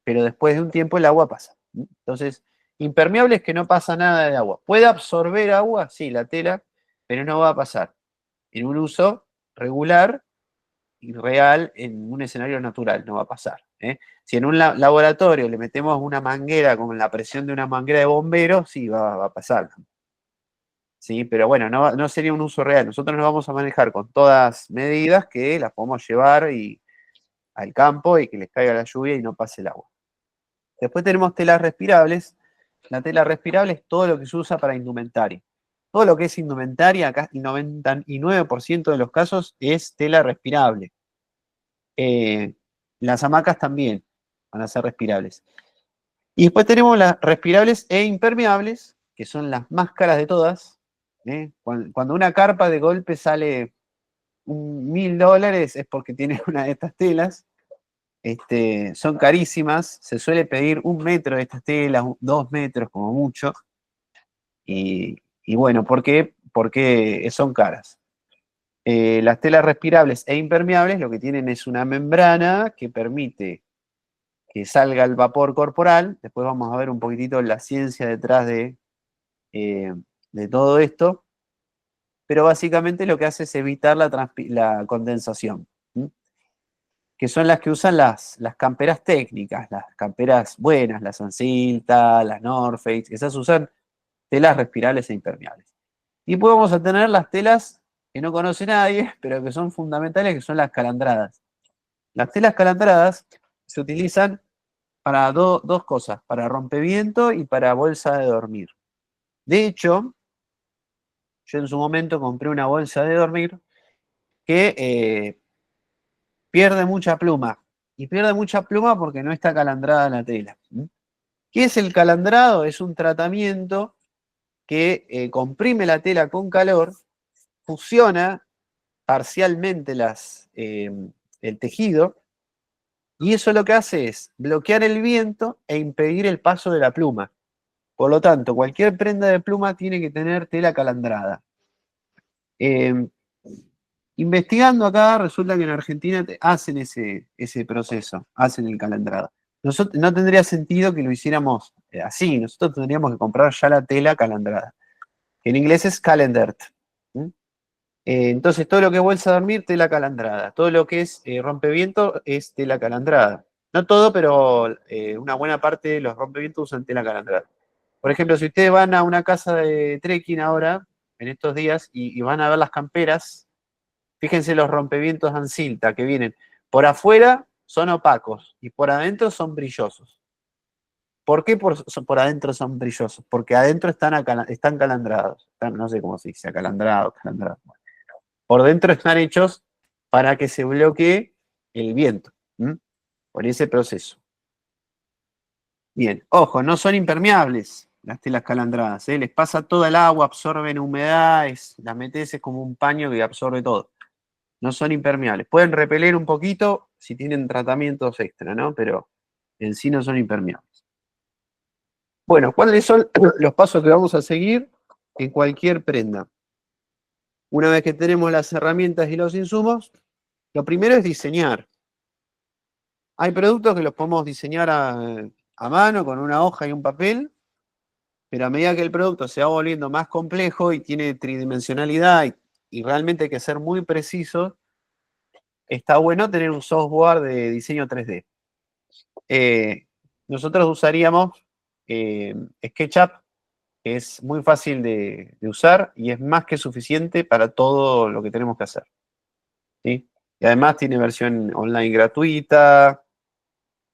pero después de un tiempo el agua pasa. Entonces, impermeable es que no pasa nada de agua. ¿Puede absorber agua? Sí, la tela, pero no va a pasar. En un uso regular y real, en un escenario natural, no va a pasar. Si en un laboratorio le metemos una manguera con la presión de una manguera de bombero, sí, va a pasar. ¿Sí? Pero bueno, no sería un uso real. Nosotros nos vamos a manejar con todas medidas que las podemos llevar al campo y que les caiga la lluvia y no pase el agua. Después tenemos telas respirables. La tela respirable es todo lo que se usa para indumentaria. Todo lo que es indumentaria, acá el 99% de los casos es tela respirable. Las hamacas también van a ser respirables. Y después tenemos las respirables e impermeables, que son las más caras de todas. Cuando una carpa de golpe sale $1000 es porque tiene una de estas telas. Son carísimas, se suele pedir 1 metro de estas telas, 2 metros como mucho. Y bueno, ¿por qué? Porque son caras. Las telas respirables e impermeables lo que tienen es una membrana que permite que salga el vapor corporal. Después vamos a ver un poquitito la ciencia detrás de todo esto. Pero básicamente lo que hace es evitar la condensación, que son las que usan las camperas técnicas, las camperas buenas, las Ansilta, las North Face, esas usan telas respirables e impermeables. Y después vamos a tener las telas que no conoce nadie, pero que son fundamentales, que son las calandradas. Las telas calandradas se utilizan para dos cosas, para rompeviento y para bolsa de dormir. De hecho, yo en su momento compré una bolsa de dormir que pierde mucha pluma. Y pierde mucha pluma porque no está calandrada la tela. ¿Qué es el calandrado? Es un tratamiento que comprime la tela con calor, fusiona parcialmente el tejido, y eso lo que hace es bloquear el viento e impedir el paso de la pluma. Por lo tanto, cualquier prenda de pluma tiene que tener tela calandrada. Eh, Investigando acá, resulta que en Argentina hacen ese proceso, hacen el calandrado. Nosotros, no tendría sentido que lo hiciéramos así, nosotros tendríamos que comprar ya la tela calandrada, que en inglés es calendered. ¿Mm? Entonces, todo lo que es bolsa de dormir, tela calandrada. Todo lo que es rompeviento es tela calandrada. No todo, pero una buena parte de los rompevientos usan tela calandrada. Por ejemplo, si ustedes van a una casa de trekking ahora, en estos días, y van a ver las camperas, fíjense los rompevientos Ansilta que vienen. Por afuera son opacos y por adentro son brillosos. ¿Por qué por adentro son brillosos? Porque adentro están calandrados. No sé cómo se dice, acalandrados, calandrados. Por dentro están hechos para que se bloquee el viento. Por ese proceso. Bien, ojo, no son impermeables las telas calandradas. Les pasa toda el agua, absorben humedad, las metes es como un paño que absorbe todo. No son impermeables. Pueden repeler un poquito si tienen tratamientos extra, ¿no? Pero en sí no son impermeables. Bueno, ¿cuáles son los pasos que vamos a seguir en cualquier prenda? Una vez que tenemos las herramientas y los insumos, lo primero es diseñar. Hay productos que los podemos diseñar a mano con una hoja y un papel, pero a medida que el producto se va volviendo más complejo y tiene tridimensionalidad y realmente hay que ser muy preciso, está bueno tener un software de diseño 3D. Nosotros usaríamos SketchUp, que es muy fácil de usar y es más que suficiente para todo lo que tenemos que hacer. ¿Sí? Y además tiene versión online gratuita,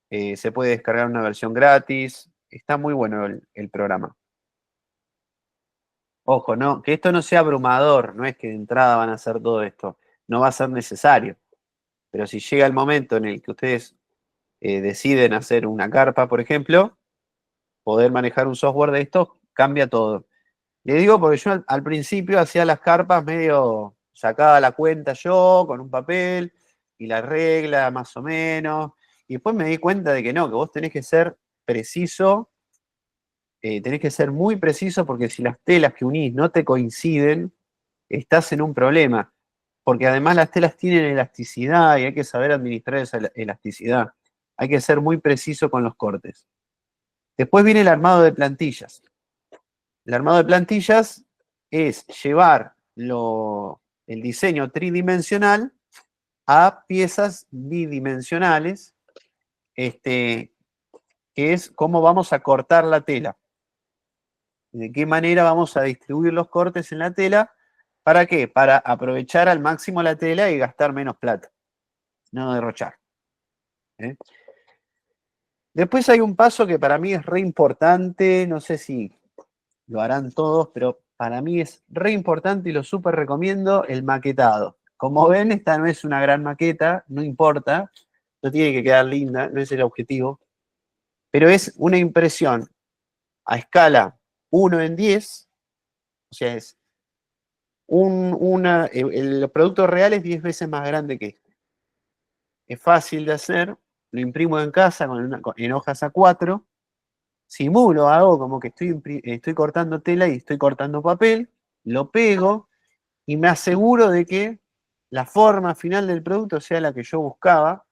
se puede descargar una versión gratis, está muy bueno el programa. Ojo, no, que esto no sea abrumador, no es que de entrada van a hacer todo esto, no va a ser necesario. Pero si llega el momento en el que ustedes deciden hacer una carpa, por ejemplo, poder manejar un software de estos cambia todo. Le digo porque yo al principio hacía las carpas medio, sacaba la cuenta yo con un papel y la regla más o menos, y después me di cuenta de que no, que vos tenés que ser preciso, tenés que ser muy preciso porque si las telas que unís no te coinciden, estás en un problema, porque además las telas tienen elasticidad y hay que saber administrar esa elasticidad. Hay que ser muy preciso con los cortes. Después viene el armado de plantillas. El armado de plantillas es llevar el diseño tridimensional a piezas bidimensionales, que es cómo vamos a cortar la tela. De qué manera vamos a distribuir los cortes en la tela. ¿Para qué? Para aprovechar al máximo la tela y gastar menos plata. No derrochar. ¿Eh? Después hay un paso que para mí es re importante, no sé si lo harán todos, pero para mí es re importante y lo súper recomiendo, el maquetado. Como ven, esta no es una gran maqueta, no importa, no tiene que quedar linda, no es el objetivo, pero es una impresión a escala 1:10, o sea, es el producto real es 10 veces más grande que este. Es fácil de hacer, lo imprimo en casa en hojas A4, simulo, hago como que estoy cortando tela y estoy cortando papel, lo pego y me aseguro de que la forma final del producto sea la que yo buscaba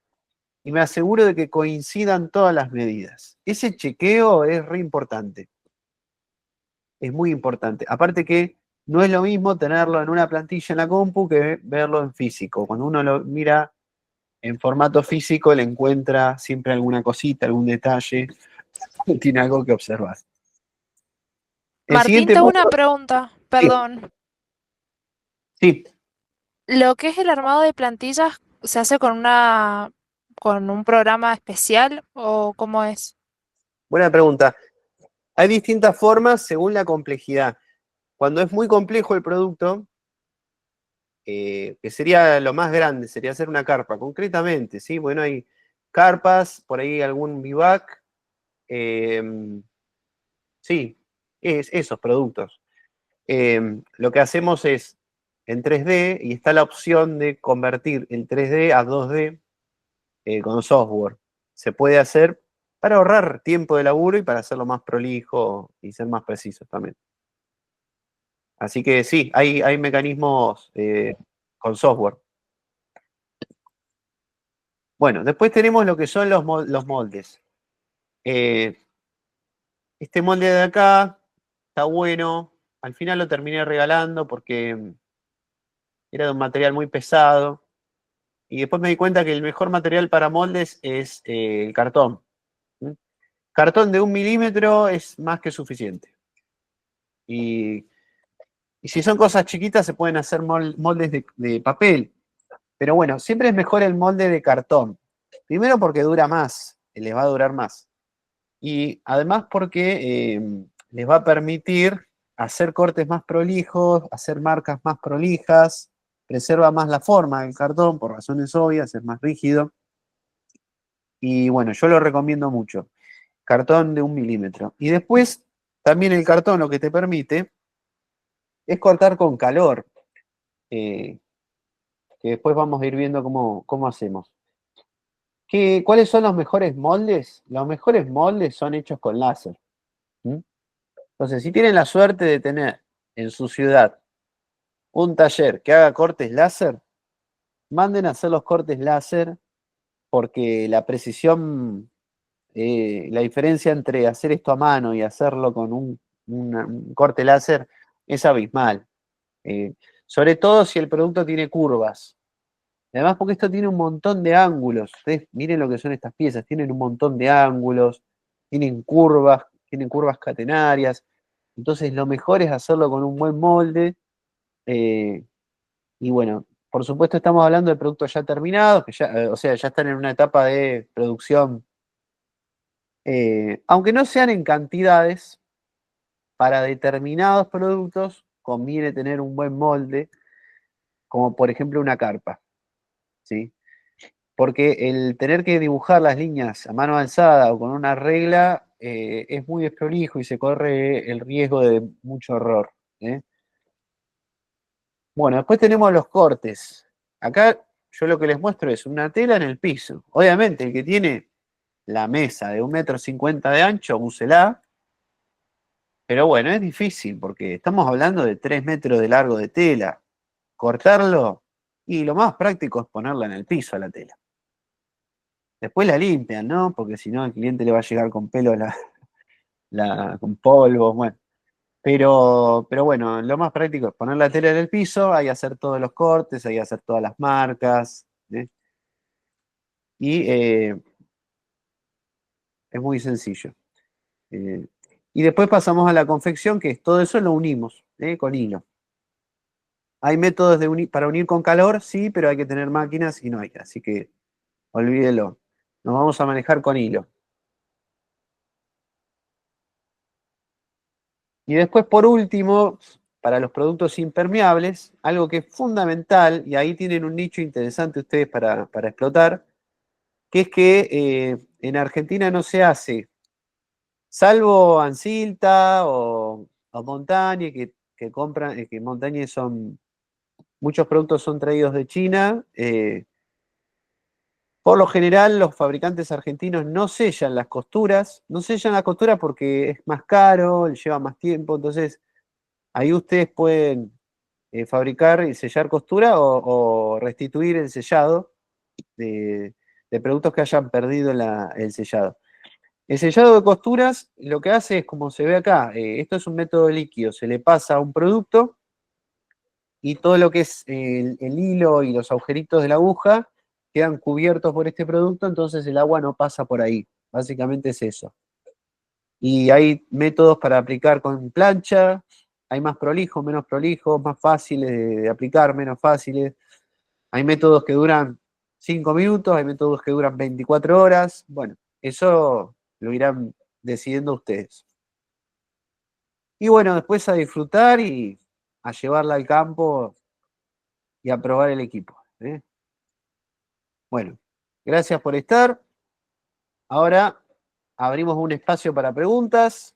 y me aseguro de que coincidan todas las medidas. Ese chequeo es re importante. Es muy importante. Aparte que no es lo mismo tenerlo en una plantilla en la compu que verlo en físico. Cuando uno lo mira en formato físico, le encuentra siempre alguna cosita, algún detalle, tiene algo que observar. El Martín, siguiente tengo punto, una pregunta, sí, perdón. sí, ¿Lo que es el armado de plantillas se hace con un programa especial o cómo es? buena pregunta. Hay distintas formas según la complejidad. Cuando es muy complejo el producto, que sería lo más grande, sería hacer una carpa, concretamente, ¿sí? Bueno, hay carpas, por ahí algún bivac, Sí, esos productos. Lo que hacemos es en 3D y está la opción de convertir el 3D a 2D con software. Se puede hacer para ahorrar tiempo de laburo y para hacerlo más prolijo y ser más precisos también. Así que sí, hay mecanismos con software. Bueno, después tenemos lo que son los moldes. Este molde de acá está bueno. Al final lo terminé regalando porque era de un material muy pesado. Y después me di cuenta que el mejor material para moldes es el cartón. ¿Mm? Cartón de 1 milímetro es más que suficiente. Y si son cosas chiquitas se pueden hacer moldes de papel. Pero bueno, siempre es mejor el molde de cartón. Primero porque dura más, les va a durar más. Y además porque les va a permitir hacer cortes más prolijos, hacer marcas más prolijas, preserva más la forma del cartón por razones obvias, es más rígido. Y bueno, yo lo recomiendo mucho. Cartón de 1 milímetro. Y después, también el cartón lo que te permite es cortar con calor, eh, que después vamos a ir viendo cómo hacemos. ¿Cuáles son los mejores moldes? Los mejores moldes son hechos con láser. ¿Mm? Entonces, si tienen la suerte de tener en su ciudad un taller que haga cortes láser, manden a hacer los cortes láser porque la precisión, la diferencia entre hacer esto a mano y hacerlo con un corte láser es abismal. Sobre todo si el producto tiene curvas. Además, porque esto tiene un montón de ángulos. Ustedes miren lo que son estas piezas, tienen un montón de ángulos, tienen curvas catenarias. Entonces, lo mejor es hacerlo con un buen molde. Y bueno, por supuesto estamos hablando de productos ya terminados, que ya, o sea, ya están en una etapa de producción. Aunque no sean en cantidades, para determinados productos conviene tener un buen molde, como por ejemplo una carpa, ¿sí? Porque el tener que dibujar las líneas a mano alzada o con una regla es muy desprolijo y se corre el riesgo de mucho error. ¿Eh? Bueno, después tenemos los cortes. Acá yo lo que les muestro es una tela en el piso. Obviamente, el que tiene la mesa de 1,50 m de ancho, úsela. Pero bueno, es difícil porque estamos hablando de 3 metros de largo de tela. Cortarlo y lo más práctico es ponerla en el piso a la tela. Después la limpian, ¿no? Porque si no, el cliente le va a llegar con pelo con polvo, bueno. Pero bueno, lo más práctico es poner la tela en el piso, ahí hacer todos los cortes, ahí hacer todas las marcas. ¿Eh? Y es muy sencillo. Eh, y después pasamos a la confección, que es todo eso lo unimos con hilo. Hay métodos para unir con calor, sí, pero hay que tener máquinas y no hay. Así que olvídelo. Nos vamos a manejar con hilo. Y después, por último, para los productos impermeables, algo que es fundamental, y ahí tienen un nicho interesante ustedes para explotar, que es que en Argentina no se hace, salvo Ancilta o Montaña, que compran, que Montaña muchos productos son traídos de China. Por lo general, los fabricantes argentinos no sellan las costuras, no sellan la costura porque es más caro, lleva más tiempo, entonces ahí ustedes pueden fabricar y sellar costura o restituir el sellado de productos que hayan perdido el sellado. El sellado de costuras lo que hace es, como se ve acá, esto es un método líquido, se le pasa a un producto y todo lo que es el hilo y los agujeritos de la aguja quedan cubiertos por este producto, entonces el agua no pasa por ahí. Básicamente es eso. Y hay métodos para aplicar con plancha, hay más prolijos, menos prolijos, más fáciles de aplicar, menos fáciles. Hay métodos que duran 5 minutos, hay métodos que duran 24 horas. Bueno, eso lo irán decidiendo ustedes. Y bueno, después a disfrutar y a llevarla al campo y a probar el equipo. ¿Eh? Bueno, gracias por estar. Ahora abrimos un espacio para preguntas.